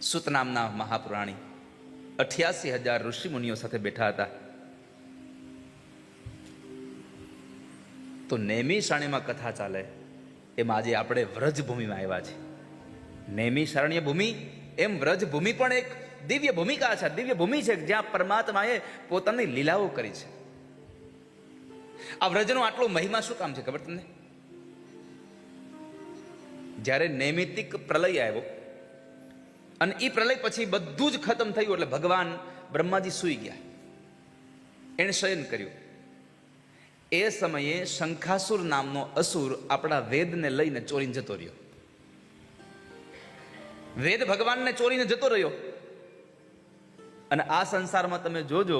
સુત નામના મહાપુરાણી 88,000 ઋષિ મુનિઓ સાથે બેઠા હતા. તો નૈમિષારણ્યમાં કથા ચાલે, એમાં આજે આપણે વ્રજભૂમિમાં આવ્યા છીએ. નૈમિષારણ્ય ભૂમિ એમ વ્રજભૂમિ પણ એક દિવ્ય ભૂમિકા છે, દિવ્ય ભૂમિ છે, જ્યાં પરમાત્માએ પોતાની લીલાઓ કરી છે. આ વ્રજનો આટલો મહિમા શું કામ છે ખબર તમને? જ્યારે નૈમિતિક પ્રલય આવ્યો અને એ પ્રલય પછી બધું જ ખતમ થયું, એટલે ભગવાન બ્રહ્માજી સૂઈ ગયા, એણે શયન કર્યું. એ સમયે શંખાસુર નામનો અસુર આપણા વેદને લઈને ચોરીને જતો રહ્યો. વેદ ભગવાનને ચોરીને જતો રહ્યો. અને આ સંસારમાં તમે જોજો,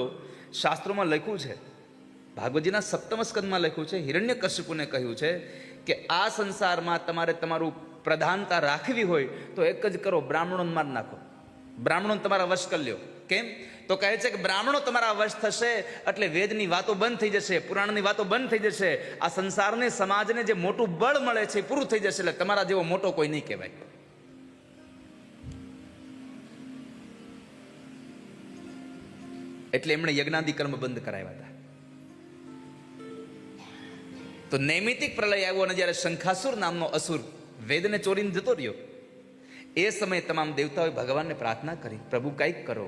શાસ્ત્રોમાં લખ્યું છે, ભાગવતજીના 7મ સ્કંદમાં લખ્યું છે, હિરણ્યકશ્યપુને કહ્યું છે કે આ સંસારમાં તમારે તમારું પ્રધાનતા રાખવી હોય તો એક જ કરો, બ્રાહ્મણોને માર નાખો, બ્રાહ્મણો તમારા વશ કરી લ્યો. કેમ? તો કહે છે કે બ્રાહ્મણો તમારા વશ થશે એટલે વેદની વાતો બંધ થઈ જશે, પુરાણની વાતો બંધ થઈ જશે, આ સંસારને સમાજને જે મોટું બળ મળે છે એ પૂરું થઈ જશે, એટલે તમારા જેવો મોટો કોઈ નહીં કહેવાય. એટલે એમણે યજ્ઞાદિ કર્મ બંધ કરાવ્યા હતા. તો નૈમિતિક પ્રલય આવ્યો અને જ્યારે શંખાસુર નામનો અસુર વેદને ચોરીને જતો રહ્યો, એ સમયે તમામ દેવતાઓએ ભગવાનને પ્રાર્થના કરી, પ્રભુ કંઈક કરો,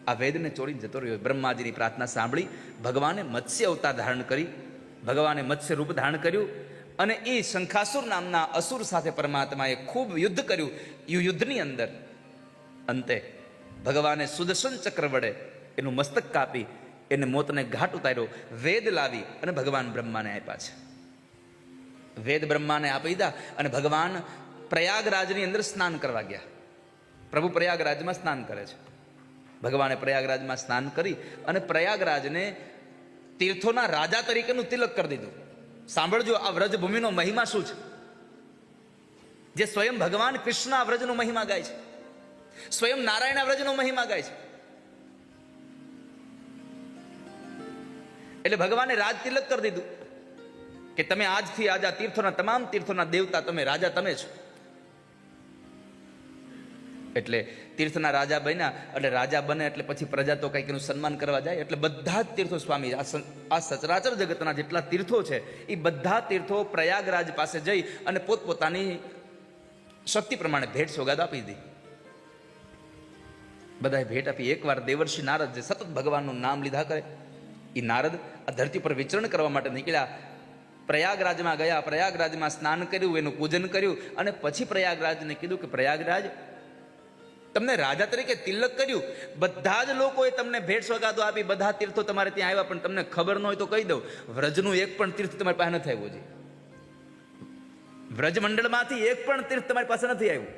આ વેદને ચોરીને જતો રહ્યો. બ્રહ્માજીની પ્રાર્થના સાંભળી ભગવાને મત્સ્ય અવતાર ધારણ કરી, ભગવાને મત્સ્ય રૂપ ધારણ કર્યું અને એ શંખાસુર નામના અસુર સાથે પરમાત્માએ ખૂબ યુદ્ધ કર્યું. યુદ્ધની અંદર અંતે ભગવાને સુદર્શન ચક્ર વડે એનું મસ્તક કાપી એને મોતને ઘાટ ઉતાર્યો. વેદ લાવી અને ભગવાન બ્રહ્માને આપ્યા છે. વેદ બ્રહ્માને આપી દીધા અને ભગવાન પ્રયાગરાજની અંદર સ્નાન કરવા ગયા. પ્રભુ પ્રયાગરાજમાં સ્નાન કરે છે. ભગવાને પ્રયાગરાજમાં સ્નાન કરી અને પ્રયાગરાજને તીર્થોના રાજા તરીકેનું તિલક કરી દીધું. સાંભળજો, આ વ્રજભૂમિનો મહિમા શું છે, જે સ્વયં ભગવાન કૃષ્ણ આ વ્રજનો મહિમા ગાય છે, સ્વયં નારાયણ આ વ્રજનો મહિમા ગાય છે. એટલે ભગવાને રાજ તિલક કરી દીધું કે તમે આજથી આજ આ તીર્થોના તમામ તીર્થોના દેવતા, તમે રાજા તમે છો. એટલે તીર્થના રાજા બન્યા, એટલે રાજા બને એટલે પછી પ્રજા તો કંઈક એનું સન્માન કરવા જાય. એટલે બધા જ તીર્થો સ્વામી, આ સચરાચર જગતના જેટલા તીર્થો છે એ બધા તીર્થો પ્રયાગરાજ પાસે જઈ અને પોતપોતાની શક્તિ પ્રમાણે ભેટ સોગાદ આપી દીધી. બધાએ ભેટ આપી. એકવાર દેવર્ષિ નારદ, જે સતત ભગવાનનું નામ લીધા કરે, એ નારદ આ ધરતી પર વિચરણ કરવા માટે નીકળ્યા. પ્રયાગરાજમાં ગયા, પ્રયાગરાજમાં સ્નાન કર્યું, એનું પૂજન કર્યું અને પછી પ્રયાગરાજને કીધું કે પ્રયાગરાજ, તમને રાજા તરીકે તિલક કર્યું, બધા જ લોકોએ તમને ભેટ સોગાદો આપી, બધા તીર્થો તમારે ત્યાં આવ્યા, પણ તમને ખબર ન હોય તો કહી દઉં, વ્રજનું એક પણ તીર્થ તમારી પાસે નથી આવ્યું. છે વ્રજમંડળમાંથી એક પણ તીર્થ તમારી પાસે નથી આવ્યું.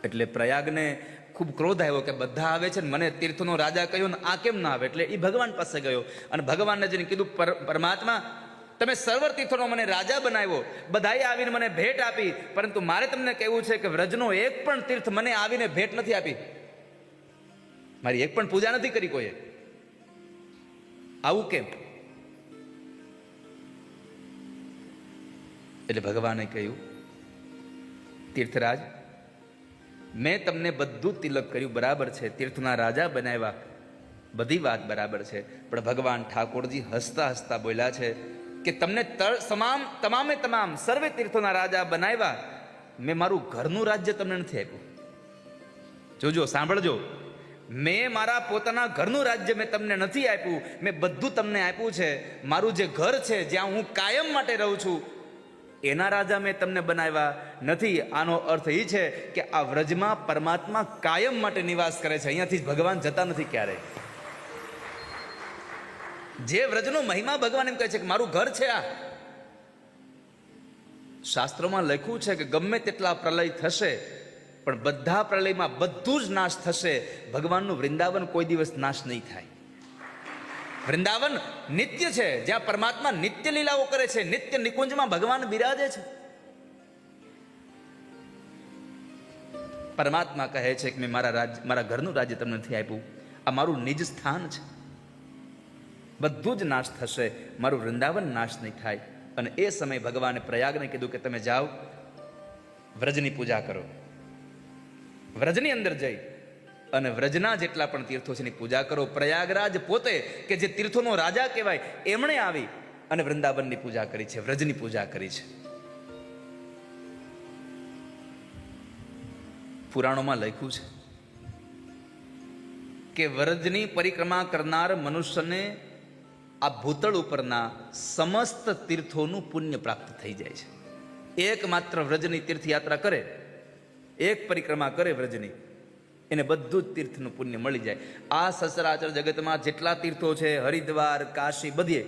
એટલે પ્રયાગને ખૂબ ક્રોધ આવ્યો કે બધા આવે છે ને મને તીર્થનો રાજા કહ્યો ને આ કેમ ના આવે. એટલે એ ભગવાન પાસે ગયો અને ભગવાનને જઈને કીધું, પરમાત્મા, તમે સર્વ તીર્થોનો મને રાજા બનાવ્યો, બધાએ આવીને મને ભેટ આપી, પરંતુ મારે તમને કહેવું છે કે વ્રજનો એક પણ તીર્થ મને આવીને ભેટ નથી આપી, મારી એક પણ પૂજા નથી કરી કોઈએ. આવું કેમ? એટલે ભગવાને કહ્યું, તીર્થરાજ, મેં તમને બધું તિલક કર્યું, બરાબર છે, તીર્થના રાજા બનાવ્યા, બધી વાત બરાબર છે, પણ ભગવાન ઠાકોરજી હસતા હસતા બોલ્યા છે કે તમને તમામે તમામ સર્વે તીર્થોના રાજા બનાવ્યા, મેં મારું ઘરનું રાજ્ય તમને નથી આપ્યું. જોજો, સાંભળજો, મેં મારા પોતાના ઘરનું રાજ્ય મેં તમને નથી આપ્યું, મેં બધું તમને આપ્યું છે. મારું જે ઘર છે, જ્યાં હું કાયમ માટે રહું છું, એના રાજા મેં તમને બનાવ્યા નથી. આનો અર્થ એ છે કે આ વ્રજમાં પરમાત્મા કાયમ માટે નિવાસ કરે છે, અહીંયાથી ભગવાન જતા નથી ક્યારેય. જે વ્રજનો મહિમા ભગવાન એમ કહે છે કે મારું ઘર છે આ. શાસ્ત્રોમાં લખ્યું છે કે ગમે તેટલા પ્રલય થશે, પણ બધા પ્રલયમાં બધું જ નાશ થશે, ભગવાનનું વૃંદાવન કોઈ દિવસ નાશ નહીં થાય. વૃંદાવન નિત્ય છે, જ્યાં પરમાત્મા નિત્ય લીલાઓ કરે છે, નિત્ય નિકુંજમાં ભગવાન બિરાજે છે. પરમાત્મા કહે છે કે મેં મારા ઘરનું રાજ્ય તમને નથી આપ્યું, આ મારું નિજ સ્થાન છે, બધું જ નાશ થશે, મારું વૃંદાવન નાશ નહીં થાય. અને એ સમયે ભગવાને પ્રયાગને કીધું કે તમે જાઓ, વ્રજની પૂજા કરો. વ્રજની અંદર જઈ અને વ્રજના જેટલા પણ તીર્થો છે એની પૂજા કરો. પ્રયાગરાજ પોતે કે જે તીર્થોનો રાજા કહેવાય, એમણે આવી અને વૃંદાવનની પૂજા કરી છે, વ્રજની પૂજા કરી છે. પુરાણોમાં લખ્યું છે કે વ્રજની પરિક્રમા કરનાર મનુષ્યને આ ભૂતળ ઉપરના સમસ્ત તીર્થોનું પુણ્ય પ્રાપ્ત થઈ જાય છે. એકમાત્ર વ્રજની તીર્થયાત્રા કરે, એક પરિક્રમા કરે વ્રજની, એને બધું જ તીર્થનું પુણ્ય મળી જાય. આ સચરાચર જગતમાં જેટલા તીર્થો છે, હરિદ્વાર, કાશી, બધે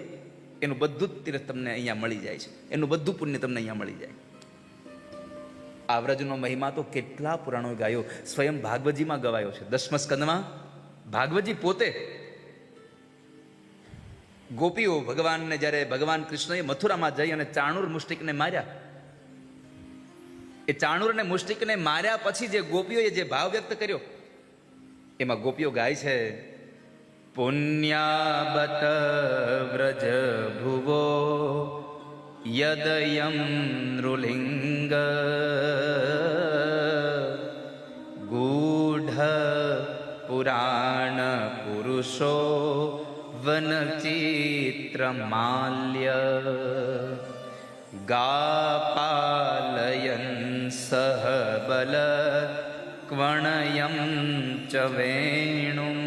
એનું બધું જ તીર્થ તમને અહીંયા મળી જાય છે, એનું બધું પુણ્ય તમને અહીંયા મળી જાય. આ વ્રજનો મહિમા તો કેટલા પુરાણો ગાયો, સ્વયં ભાગવતજીમાં ગવાયો છે. 10મા સ્કંદમાં ભાગવતજી પોતે ગોપીઓ ભગવાનને જ્યારે ભગવાન કૃષ્ણએ મથુરામાં જઈ અને ચાણૂર મુષ્ટિકને માર્યા, એ ચાણૂર અને મુષ્ટિકને માર્યા પછી જે ગોપીઓએ જે ભાવ વ્યક્ત કર્યો, એમાં ગોપીઓ ગાય છે, પુણ્યાબત વ્રજ ભુવો યદયમ નૃલિંગ ગૂઢ પુરાણ પુરુષો વનચિત્ર માલ્ય ગાપાલયન સહ બલ ક્વણયમ ચ વેણું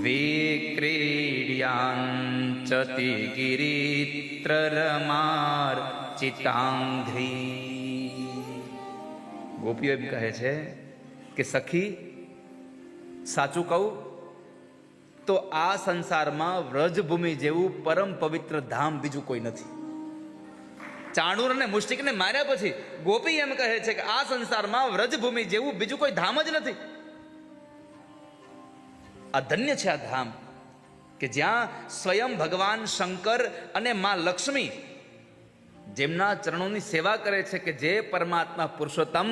વિક્રીડ્યાંચતિ ગિરિત્રરમાર ચિતાંઘ્રી. ગોપીઓ એમ કહે છે કે સખી, સાચું કહું તો આ સંસારમાં વ્રજભૂમિ જેવું પરમ પવિત્ર ધામ બીજું કોઈ નથી. ચાણૂર અને મુષ્ટિકને માર્યા પછી ગોપી એમ કહે છે કે આ સંસારમાં વ્રજભૂમિ જેવું બીજું કોઈ ધામ જ નથી. આ ધન્ય છે આ ધામ કે જ્યાં સ્વયં ભગવાન શંકર અને માં લક્ષ્મી જેમના ચરણોની સેવા કરે છે, કે જે પરમાત્મા પુરુષોત્તમ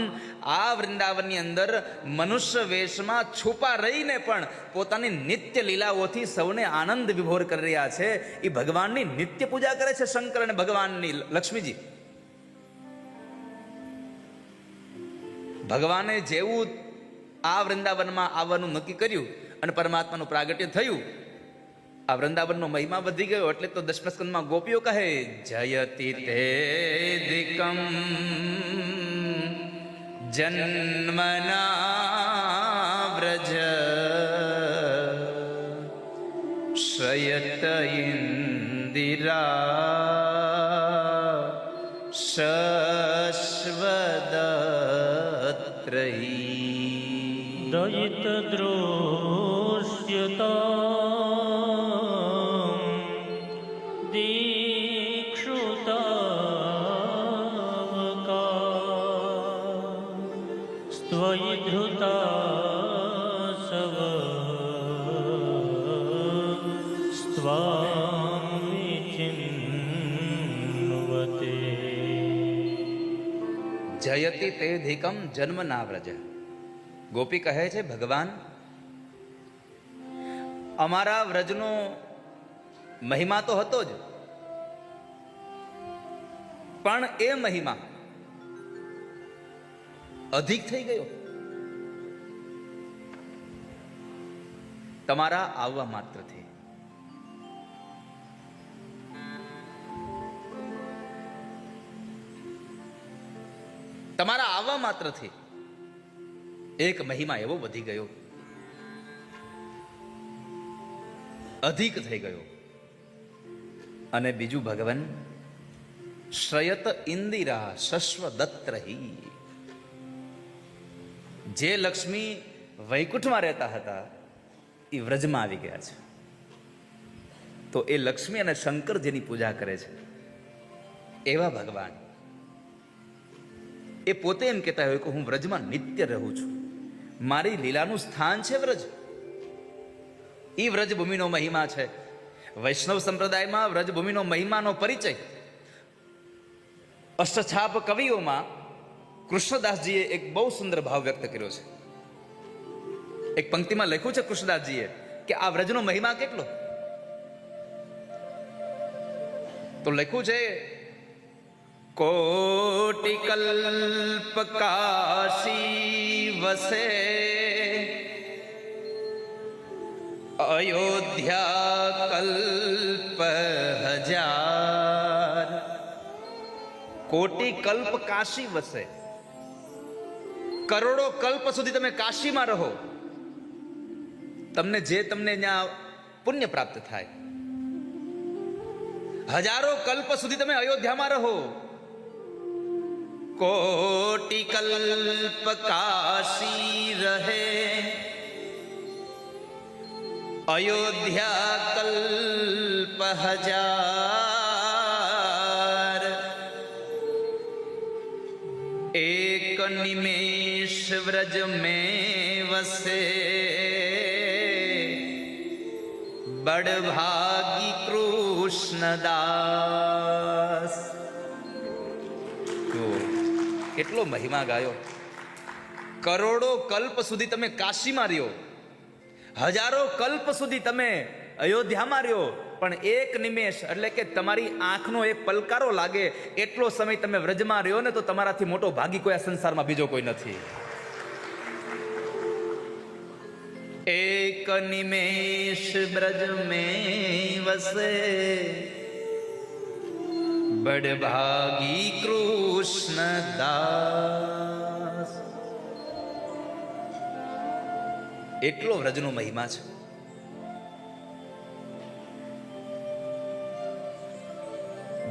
આ વૃંદાવનની અંદર મનુષ્ય વેશમાં છુપા રહીને પણ પોતાની નિત્ય લીલાઓથી સૌને આનંદ વિભોર કરી રહ્યા છે. એ ભગવાનની નિત્ય પૂજા કરે છે શંકર અને ભગવાનની લક્ષ્મીજી. ભગવાને જેવું આ વૃંદાવનમાં આવવાનું નક્કી કર્યું અને પરમાત્માનું પ્રાગટ્ય થયું, આ વૃંદાવનનો મહિમા વધી ગયો. એટલે તો 10મા સ્કંદમાં ગોપીઓ કહે, જયતિ તેધિકમ જન્મના વ્રજ શ્રયત ઇન્દિરા શશ્વદત્રયી દયિત દૃશ્યતા જયતિ તેધિકમ જન્મ ના વ્રજ. ગોપી કહે છે, ભગવાન અમારા વ્રજનો મહિમા તો હતો જ, પણ એ મહિમા અધિક થઈ ગયો તમારા આવવા માત્રથી. તમારા આવવા માત્રથી એક મહિમા એવો વધી ગયો, અધિક થઈ ગયો. અને બીજું, ભગવાન શ્રયત ઇન્દિરા શશ્વદત્રહી, જે લક્ષ્મી વૈકુંઠમાં રહેતા હતા એ વ્રજમાં આવી ગયા છે. તો એ લક્ષ્મી અને શંકર જેની પૂજા કરે છે એવા ભગવાન એ પોતે એમ કહેતા હોય કે હું વ્રજમાં નિત્ય રહું છું, મારી લીલાનું સ્થાન છે વ્રજ. એ વ્રજભૂમિનો મહિમા છે. વૈષ્ણવ સંપ્રદાયમાં વ્રજભૂમિનો મહિમાનો પરિચય અષ્ટછાપ કવિઓમાં કૃષ્ણદાસજીએ એક બહુ સુંદર ભાવ વ્યક્ત કર્યો છે. એક પંક્તિમાં લખ્યું છે કૃષ્ણદાસજીએ કે આ વ્રજનો મહિમા કેટલો, તો લખ્યું છે, कोटि कल्प काशी वसे अयोध्या कल्प हजार। कोटि कल्प काशी वसे, કરોડો કલ્પ સુધી તમે કાશીમાં રહો, તમને ત્યાં પુણ્ય પ્રાપ્ત થાય. હજારો કલ્પ સુધી તમે અયોધ્યામાં રહો. કોટિ કલ્પ કાશી રહે અયોધ્યા કલ્પ હજાર. એક નિમેષ વ્રજ में વસે બડભાગી કૃષ્ણદાસ. તો કેટલો મહિમા ગાયો. કરોડો કલ્પ સુધી તમે કાશીમાં રહ્યો, હજારો કલ્પ સુધી તમે અયોધ્યામાં રહ્યો, પણ એક નિમેષ એટલે કે તમારી આંખનો એક પલકારો લાગે એટલો સમય તમે વ્રજમાં રહ્યો ને, તો તમારાથી મોટો ભાગી કોઈ આ સંસારમાં બીજો કોઈ નથી. એક નિમેષ બ્રજ में વસે બડભાગી કૃષ્ણદાસ. એટલો વ્રજનો મહિમા છે.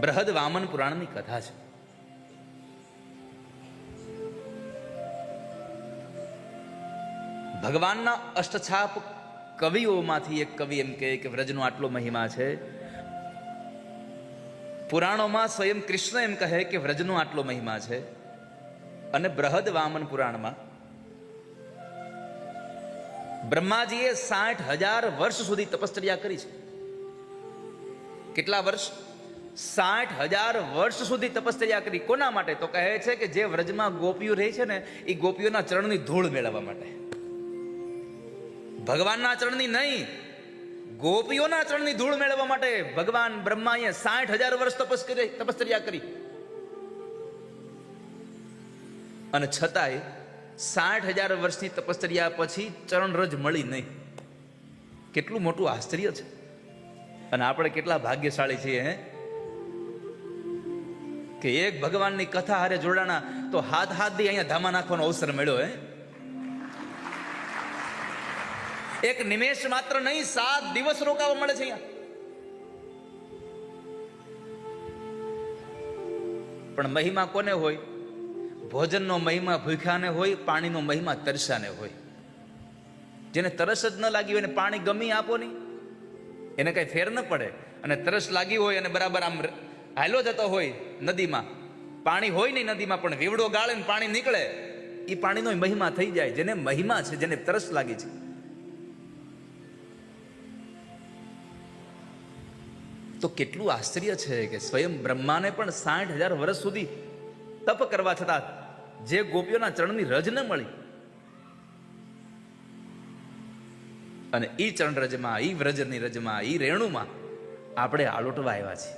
બૃહદ વામન પુરાણની કથા છે. ભગવાનના અષ્ટછાપ કવિઓમાંથી એક કવિ એમ કહે કે વ્રજનો આટલો મહિમા છે. પુરાણોમાં સ્વયં કૃષ્ણ એમ કહે કે વ્રજનો આટલો મહિમા છે. અને બૃહદ વામન પુરાણમાં બ્રહ્માજીએ 60,000 વર્ષ સુધી તપશ્ચર્યા કરી છે. કેટલા વર્ષ? 60,000 વર્ષ સુધી તપશ્ચર્યા કરી. કોના માટે? તો કહે છે કે જે વ્રજમાં ગોપીઓ રહે છે ને, એ ગોપીઓના ચરણની ધૂળ મેળવવા માટે. ભગવાનના ચરણની નહીં, ગોપીઓના ચરણની ધૂળ મેળવવા માટે ભગવાન બ્રહ્માએ 60,000 વર્ષ તપશ્ચર્યા કરી. અને છતાંય 60,000 વર્ષની તપશ્ચર્યા પછી ચરણરજ મળી નહીં. કેટલું મોટું આશ્ચર્ય છે. અને આપણે કેટલા ભાગ્યશાળી છીએ કે એક ભગવાનની કથા હારે જોડાણા તો હાથ દી અહીંયા ધામા નાખવાનો અવસર મળ્યો. એક નિમેષ માત્ર નહીં, 7 દિવસ રોકાવા મળે છે અહીંયા. પણ મહિમા કોને હોય? ભોજનનો મહિમા ભૂખ્યાને હોય, પાણીનો મહિમા તરસાને હોય. જેને તરસ જ ન લાગી હોય એને પાણી ગમી આપો નહીં, એને કઈ ફેર ન પડે. અને તરસ લાગી હોય અને બરાબર આમ હાલો જતો હોય નદીમાં, પાણી હોય નહીં નદીમાં, પણ વીવડો ગાળે ને પાણી નીકળે, એ પાણીનો મહિમા થઈ જાય. જેને મહિમા છે, જેને તરસ લાગી છે. તો કેટલું આશ્ચર્ય છે કે સ્વયં બ્રહ્માને પણ 60,000 વર્ષ સુધી તપ કરવા છતાં જે ગોપીઓના ચરણની રજ ન મળી. અને ઈ ચરણ રજમાં, ઈ વ્રજની રજમાં, ઈ રેણુમાં આપણે આલોટવા આવ્યા છીએ.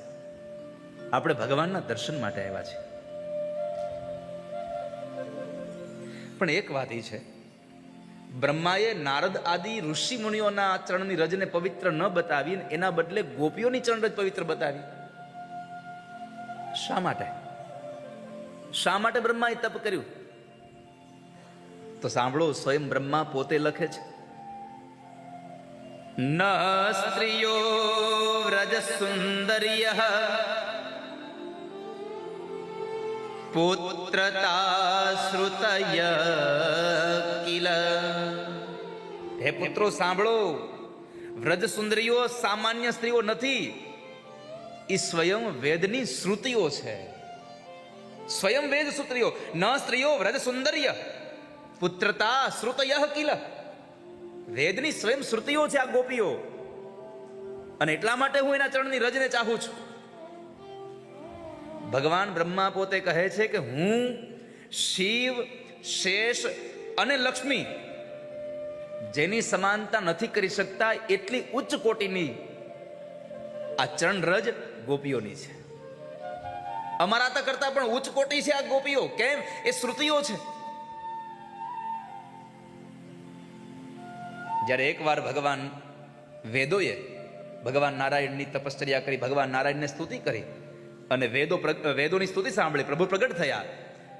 આપણે ભગવાનના દર્શન માટે આવ્યા છીએ. પણ એક વાત એ છે, બ્રહ્માએ નારદ આદિ ઋષિ મુનિઓના ચરણની રજને પવિત્ર ન બતાવી, એના બદલે ગોપીઓની ચરણરજ પવિત્ર બતાવી. શા માટે? શા માટે બ્રહ્માએ તપ કર્યું? તો સાંભળો, સ્વયં બ્રહ્મા પોતે લખે છે, ન સ્ત્રીયો વ્રજ સુંદર્ય પુત્રતા શ્રુતય કિલ. હે પુત્રો સાંભળો, વ્રજ સુંદરીઓ સામાન્ય સ્ત્રીઓ નથી, એ સ્વયં વેદની શ્રુતિઓ છે. સ્વયં વેદ શ્રુતિઓ. ન સ્ત્રીઓ વ્રજ સુંદર્ય પુત્રતા શ્રુતય કિલ. વેદની સ્વયં શ્રુતિઓ છે આ ગોપીઓ. અને એટલા માટે હું એના ચરણની રજને ચાહું છું. ભગવાન બ્રહ્મા પોતે કહે છે કે હું શિવ, શેષ અને લક્ષ્મી જેની સમાનતા નથી કરી શકતા એટલી ઉચ્ચ કોટીની આ ચરણ રજ ગોપીઓની છે. અમારા કરતા પણ ઉચ્ચ કોટી છે આ ગોપીઓ. કેમ? એ શ્રુતિઓ છે. જ્યારે એકવાર ભગવાન વેદોએ ભગવાન નારાયણની તપશ્ચર્યા કરી, ભગવાન નારાયણને સ્તુતિ કરી અને વેદોની સ્તુતિ સાંભળી, પ્રભુ પ્રગટ થયા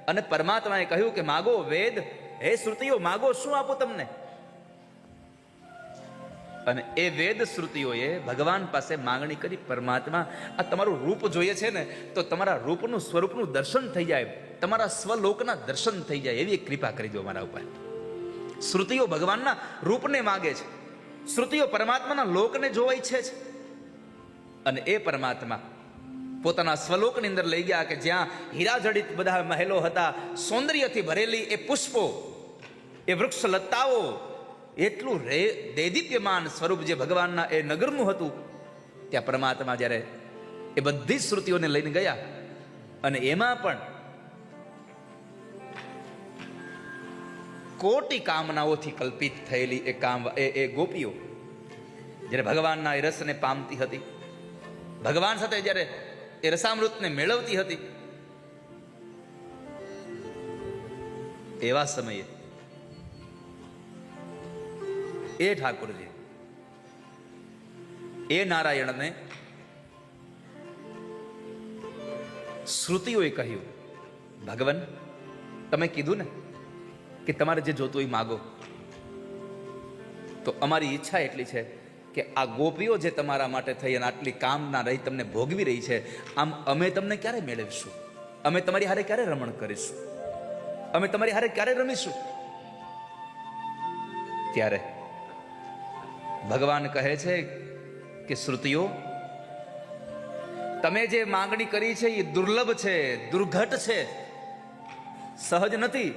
અને પરમાત્માએ કહ્યું કે માગો વેદ, હે શ્રુતિઓ માગો, શું આપું તમને? અને એ વેદ શ્રુતિઓએ ભગવાન પાસે માંગણી કરી, પરમાત્મા આ તમારું રૂપ જોઈએ છે ને, તો તમારા રૂપનું સ્વરૂપનું દર્શન થઈ જાય, તમારા સ્વલોકના દર્શન થઈ જાય, એવી એક કૃપા કરી દો મારા ઉપર. શ્રુતિઓ ભગવાનના રૂપને માગે છે, શ્રુતિઓ પરમાત્માના લોકને જોવા ઈચ્છે છે. અને એ પરમાત્મા પોતાના સ્વલોકની અંદર લઈ ગયા કે જ્યાં હીરાજડિત બધા મહેલો હતા, સૌંદર્યથી ભરેલી એ પુષ્પો, એ વૃક્ષ લતાઓ, એટલું દેદીપ્યમાન સ્વરૂપ જે ભગવાનના એ નગરનું હતું, ત્યાં પરમાત્મા જ્યારે એ બધી શ્રુતિઓને લઈને ગયા અને એમાં પણ કોટી કામનાઓથી કલ્પિત થયેલી એ ગોપીઓ જ્યારે ભગવાનના એ રસને પામતી હતી, ભગવાન સાથે જ્યારે એ રસામૃતને મેળવતી હતી, એવા સમયે એ ઠાકોરજી એ નારાયણને શ્રુતિઓએ કહ્યું, ભગવાન તમે કીધું ને કે તમારે જે જોતું એ માગો, તો અમારી ઈચ્છા એટલી છે કે આ ગોપીઓ જે તમારા માટે થઈ અને આટલી કામના રહી તમને ભોગવી રહી છે, આમ અમે તમને ક્યારે મેળવીશું? અમે તમારી હારે ક્યારે રમણ કરીશું? અમે તમારી હારે ક્યારે રમીશું? ત્યારે ભગવાન કહે છે કે શ્રુતિઓ, તમે જે માંગણી કરી છે એ દુર્લભ છે, દુર્ઘટ છે, સહજ નથી.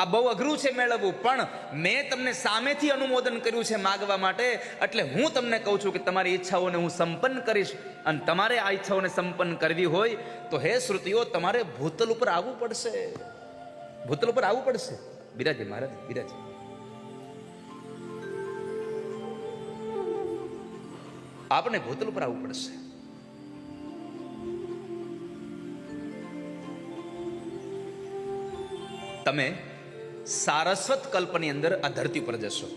આ બહુ અઘરું છે મેળવવું, પણ મેં તમને સામેથી અનુમોદન કર્યું છે માગવા માટે, એટલે હું તમને કહું છું કે તમારી ઈચ્છાઓને હું સંપન્ન કરીશ. અને તમારે આ ઈચ્છાઓને સંપન્ન કરવી હોય તો હે શ્રુતિઓ, તમારે ભૂતલ ઉપર આવવું પડશે, ભૂતલ ઉપર આવવું પડશે. બિરાજે મહારાજ, બિરાજે. આપણે ભૂતલ ઉપર આવવું પડશે. તમે સારસ્વત કલ્પની અંદર આ ધરતી પર જશો.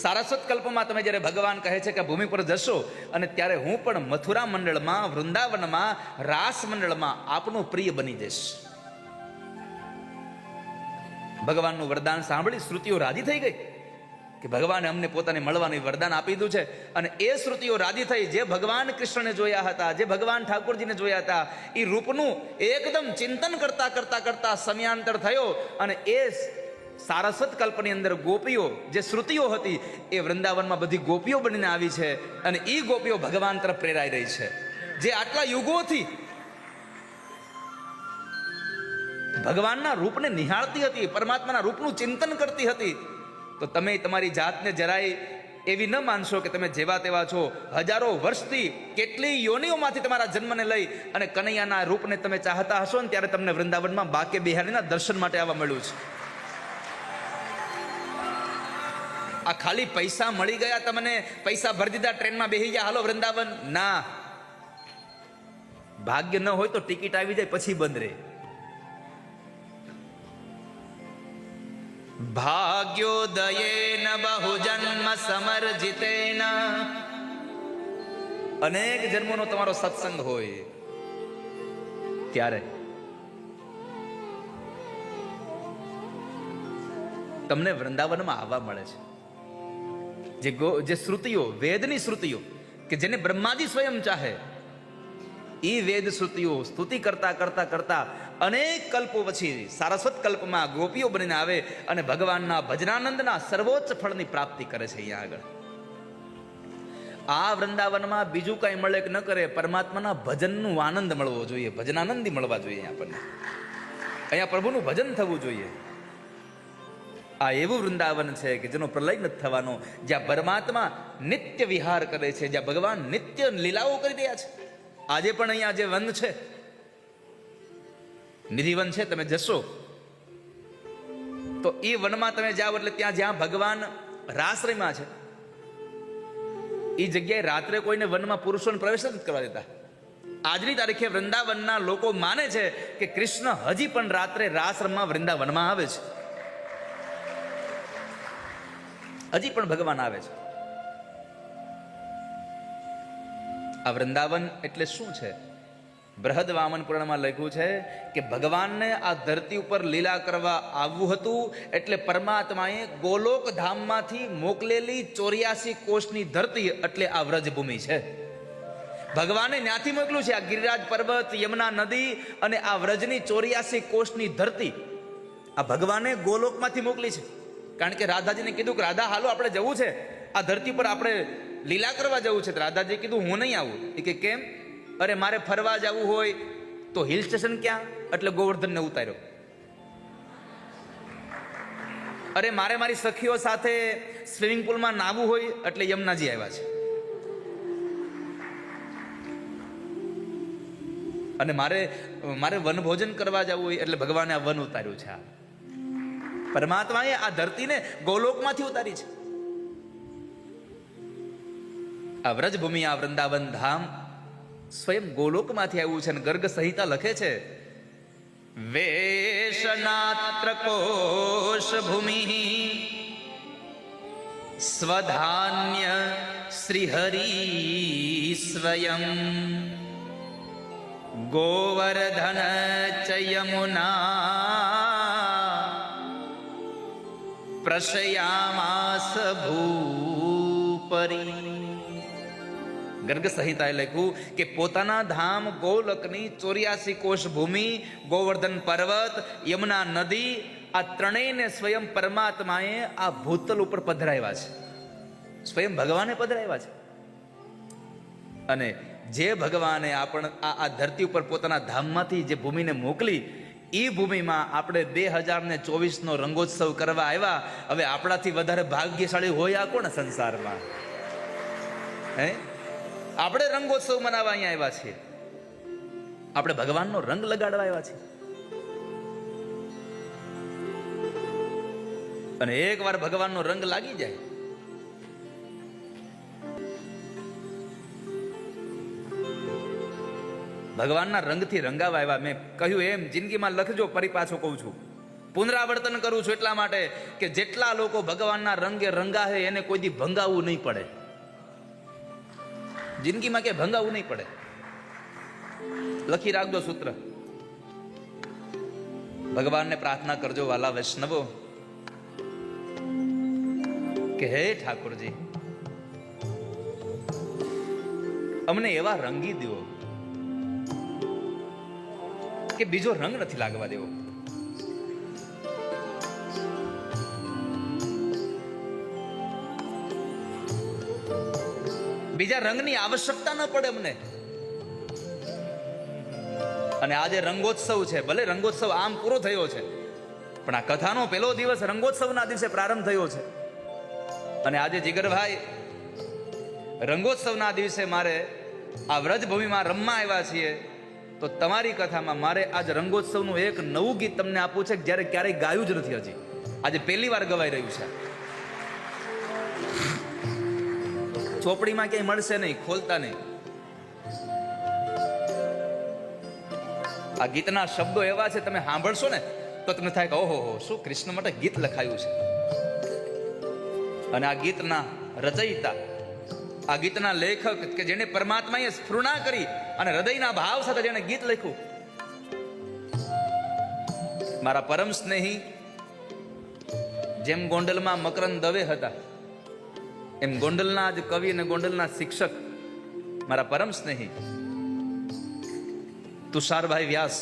સારસ્વત કલ્પમાં તમે જ્યારે ભગવાન કહે છે કે ભૂમિ પર જશો, અને ત્યારે હું પણ મથુરા મંડળમાં, વૃંદાવનમાં, રાસ મંડળમાં આપનો પ્રિય બની જઈશ. ભગવાનનું વરદાન સાંભળી શ્રુતિઓ રાજી થઈ ગઈ કે ભગવાને અમને પોતાને મળવાનું વરદાન આપી દીધું છે. અને એ શ્રુતિઓ રાજી થઈ, જે ભગવાન કૃષ્ણને જોયા હતા, જે ભગવાન ઠાકોરજીને જોયા હતા, એ રૂપનું એકદમ ચિંતન કરતા કરતા કરતા સમયાંતર થયો અને એ સારસ્વત કલ્પની અંદર ગોપીઓ, જે શ્રુતિઓ હતી, એ વૃંદાવનમાં બધી ગોપીઓ બનીને આવી છે. અને એ ગોપીઓ ભગવાન તરફ પ્રેરાઈ રહી છે, જે આટલા યુગોથી ભગવાનના રૂપને નિહાળતી હતી, પરમાત્માના રૂપનું ચિંતન કરતી હતી. તો તમે તમારી જાતને જરાય એવી ન માનશો કે તમે જેવા તેવા છો. હજારો વર્ષથી, કેટલી યોનિઓમાંથી તમારા જન્મને લઈ અને કનૈયાના રૂપને તમે ચાહતા હશો ને, ત્યારે તમને વૃંદાવનમાં બાકે બિહારીના દર્શન માટે આવવા મળ્યું છે. આ ખાલી પૈસા મળી ગયા, તમને પૈસા ભરી દીધા, ટ્રેનમાં બેસી ગયા, હાલો વૃંદાવન, ના. ભાગ્ય ન હોય તો ટિકિટ આવી જાય પછી બંધ રહે. ભાગ્યોદયેન બહુજન્મ સમર્જિતેન, અનેક જન્મોનો તમારો સત્સંગ હોય ત્યારે તમને વૃંદાવનમાં આવવા મળે છે. જે શ્રુતિઓ, વેદની શ્રુતિઓ, કે જેને બ્રહ્માજી સ્વયં ચાહે, એ વેદ શ્રુતિઓ સ્તુતિ કરતા કરતા કરતા અનેક કલ્પો પછી સારસ્વત કલ્પમાં ગોપીઓ બનીને આવે અને ભગવાનના ભજનાનંદના સર્વોચ્ચ ફળની પ્રાપ્તિ કરે છે. અહીંયા આગળ આ વૃંદાવનમાં બીજું કઈ મળે કે ન કરે, પરમાત્માના ભજનનું આનંદ મળવો જોઈએ, ભજનાનંદી મળવા જોઈએ. આપણને અહીંયા પ્રભુનું ભજન થવું જોઈએ. આ એવું વૃંદાવન છે કે જેનો પ્રલય નથી થવાનો, જ્યાં પરમાત્મા નિત્ય વિહાર કરે છે, જ્યાં ભગવાન નિત્ય લીલાઓ કરી રહ્યા છે. આજે પણ અહીંયા જે વન છે, નિધિવન છે, તમે જશો તો એ વનમાં તમે જાઓ એટલે ત્યાં જ્યાં ભગવાન રાસ રમ્યા છે, એ જગ્યાએ રાત્રે કોઈને વનમાં પુરુષોને પ્રવેશ નથી કરવા દેતા. આજની તારીખે વૃંદાવનના લોકો માને છે કે કૃષ્ણ હજી પણ રાત્રે રાસ રમવા વૃંદાવનમાં આવે છે. હજી પણ ભગવાન આવે છે. આ વૃંદાવન એટલે શું છે? બૃહદ વામન પુરાણમાં લખ્યું છે કે ભગવાનને આ ધરતી ઉપર લીલા કરવા આવવું હતું, એટલે પરમાત્માએ ગોલોક ધામમાંથી મોકલેલી 84 કોષની ધરતી એટલે આ વ્રજભૂમિ છે. ભગવાને ત્યાંથી મોકલ્યું છે. આ ગિરિરાજ પર્વત, યમુના નદી અને આ વ્રજની 84 કોષની ધરતી આ ભગવાને ગોલોકમાંથી મોકલી છે. કારણ કે રાધાજીને કીધું કે રાધા હાલો આપણે જવું છે, આ ધરતી પર આપણે લીલા કરવા જવું છે. રાધાજીએ કીધું હું નહીં આવું. એ કે કેમ? અરે મારે ફરવા જવું હોય તો હિલ સ્ટેશન ક્યાં? એટલે ગોવર્ધનને ઉતાર્યો. અરે મારે મારી સખીઓ સાથે સ્વિમિંગ પુલમાં નાહવું હોય એટલે યમુનાજી આવ્યા છે. અને મારે વનભોજન કરવા જવું હોય એટલે ભગવાને આ વન ઉતાર્યું છે. પરમાત્માએ આ ધરતીને ગોલોકમાંથી ઉતારી છે. આ વ્રજભૂમિ, આ વૃંદાવન ધામ સ્વયં ગોલોકમાંથી આવ્યું છે. અને ગર્ગ સંહિતા લખે છે, વેશનાત્ર કોશ ભૂમિ સ્વધાન્ય શ્રીહરિ સ્વયં ગોવર્ધન ચ યમુના પ્રશયામાસ ભૂપરી. ગર્ગ સંહિતાએ લખ્યું કે પોતાના ધામ ગોલકની 84 કોષ ભૂમિ, ગોવર્ધન પર્વત, યમુના નદી, આ ત્રણેયને સ્વયં પરમાત્માએ આ ભૂતલ ઉપર પધરાવ્યા છે. સ્વયં ભગવાને પધરાવ્યા છે. અને જે ભગવાને આ ધરતી ઉપર પોતાના ધામમાંથી જે ભૂમિને મોકલી, એ ભૂમિમાં આપણે 2024નો રંગોત્સવ કરવા આવ્યા. હવે આપણાથી વધારે ભાગ્યશાળી હોય આ કોણ સંસારમાં? હે, આપણે રંગોત્સવ મનાવવા અહીંયા આવ્યા છીએ. આપણે ભગવાનનો રંગ લગાડવા આવ્યા છીએ. અને એકવાર ભગવાનનો રંગ લાગી જાય, ભગવાનના રંગથી રંગાવા આવ્યા. મેં કહ્યું એમ જિંદગીમાં લખજો, ફરી પાછું કહું છું, પુનરાવર્તન કરું છું એટલા માટે કે જેટલા લોકો ભગવાનના રંગે રંગાહે એને કોઈ દી ભંગાવવું નહીં પડે. જિંદગીમાં કે ભંગાવવું નહીં પડે. લખી રાખજો સૂત્ર. ભગવાનને પ્રાર્થના કરજો વાલા વૈષ્ણવો કે હે ઠાકોરજી, અમને એવા રંગી દો કે બીજો રંગ નથી લાગવા દેવો. બીજા રંગની આવશ્યકતા ન પડે અમને. અને આજે રંગોત્સવ છે. ભલે રંગોત્સવ આમ પૂરો થયો છે, પણ આ કથાનો પહેલો દિવસ રંગોત્સવના દિવસે પ્રારંભ થયો છે. અને આજે જીગરભાઈ રંગોત્સવના દિવસે મારે આ વ્રજભૂમિમાં રમવા આવ્યા છીએ, તો તમારી કથામાં મારે આજ રંગોત્સવનું એક નવું ગીત તમને આપવું છે, જ્યારે ક્યારેય ગાયું જ નથી. હજી આજે પહેલી વાર ગવાઈ રહ્યું છે. ચોપડીમાં ક્યાંય મળશે નહીં, ખોલતા નહીં. આ ગીતના શબ્દો એવા છે, તમે સાંભળશો ને તો તમને થાય કે ઓહો શું કૃષ્ણ માટે ગીત લખાયું છે. અને આ ગીતના રચયિતા, આ ગીતના લેખક કે જેને પરમાત્માએ સ્ફુરણા કરી અને હૃદયના ભાવ સાથે જેને ગીત લખ્યું, મારા પરમ સ્નેહી, જેમ ગોંડલમાં મકરંદ દવે હતા, એમ ગોંડલના જ કવિ અને ગોંડલના શિક્ષક મારા પરમ સ્નેહી તુષારભાઈ વ્યાસ.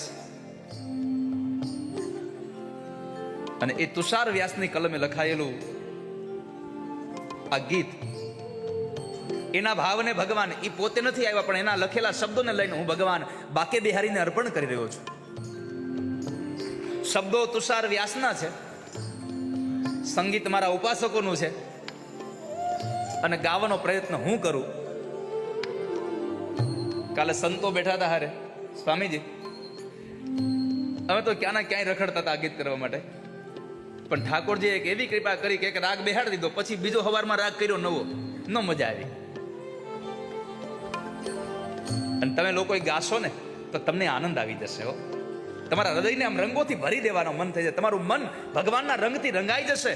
અને એ તુષાર વ્યાસની કલમે લખાયેલું આ ગીત, એના ભાવને ભગવાન, એ પોતે નથી આવ્યા પણ એના લખેલા શબ્દોને લઈને હું ભગવાન બાકે બિહારીને અર્પણ કરી રહ્યો છું. શબ્દો તુષાર વ્યાસના છે, સંગીત મારા ઉપાસકોનું છે, અને ગાવાનો પ્રયત્ન હું કરું. કાલે સંતો બેઠા હતા હારે, સ્વામીજી અમે તો ક્યાંના ક્યાંય રખડતા હતા આ ગીત કરવા માટે, પણ ઠાકોરજી એક એવી કૃપા કરી કે એક રાગ બેહાડી દીધો, પછી બીજો હવારમાં રાગ કર્યો નવો, ન મજા આવી. અને તમે લોકો ગાશો ને તો તમને આનંદ આવી જશે હો. તમારા હૃદયને આમ રંગોથી ભરી દેવાનો મન થઈ જાય. તમારું મન ભગવાનના રંગથી રંગાઈ જશે.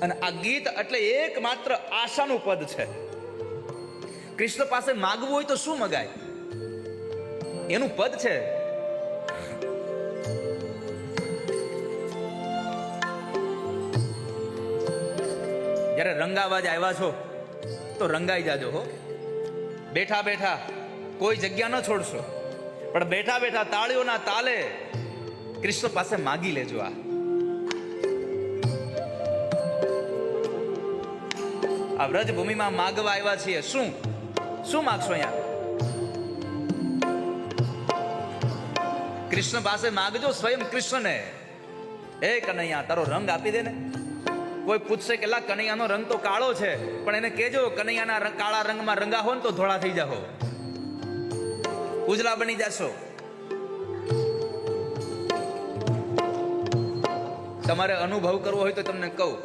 અને આ ગીત એટલે એકમાત્ર આશાનું પદ છે. કૃષ્ણ પાસે માગવું હોય તો શું મગાય? એનું પદ છે. જ્યારે રંગાવા જ આવ્યા છો તો રંગાઈ જાજો હો. બેઠા બેઠા કોઈ જગ્યા ન છોડશો, પણ બેઠા બેઠા તાળીઓના તાલે કૃષ્ણ પાસે માગી લેજો. આ વ્રજ ભૂમિમાં માગવા આવ્યા છીએ. શું શું માગશો અહીંયા? કૃષ્ણ પાસે માગજો, સ્વયં કૃષ્ણને. એ કનૈયા, તારો રંગ આપી દે ને. કોઈ પૂછશે કે લા કનૈયાનો રંગ તો કાળો છે, પણ એને કહેજો કનૈયાના કાળા રંગમાં રંગાહો ને તો ધોળા થઈ જાઓ, ઉજળા બની જશો. તમારે અનુભવ કરવો હોય તો તમને કહું,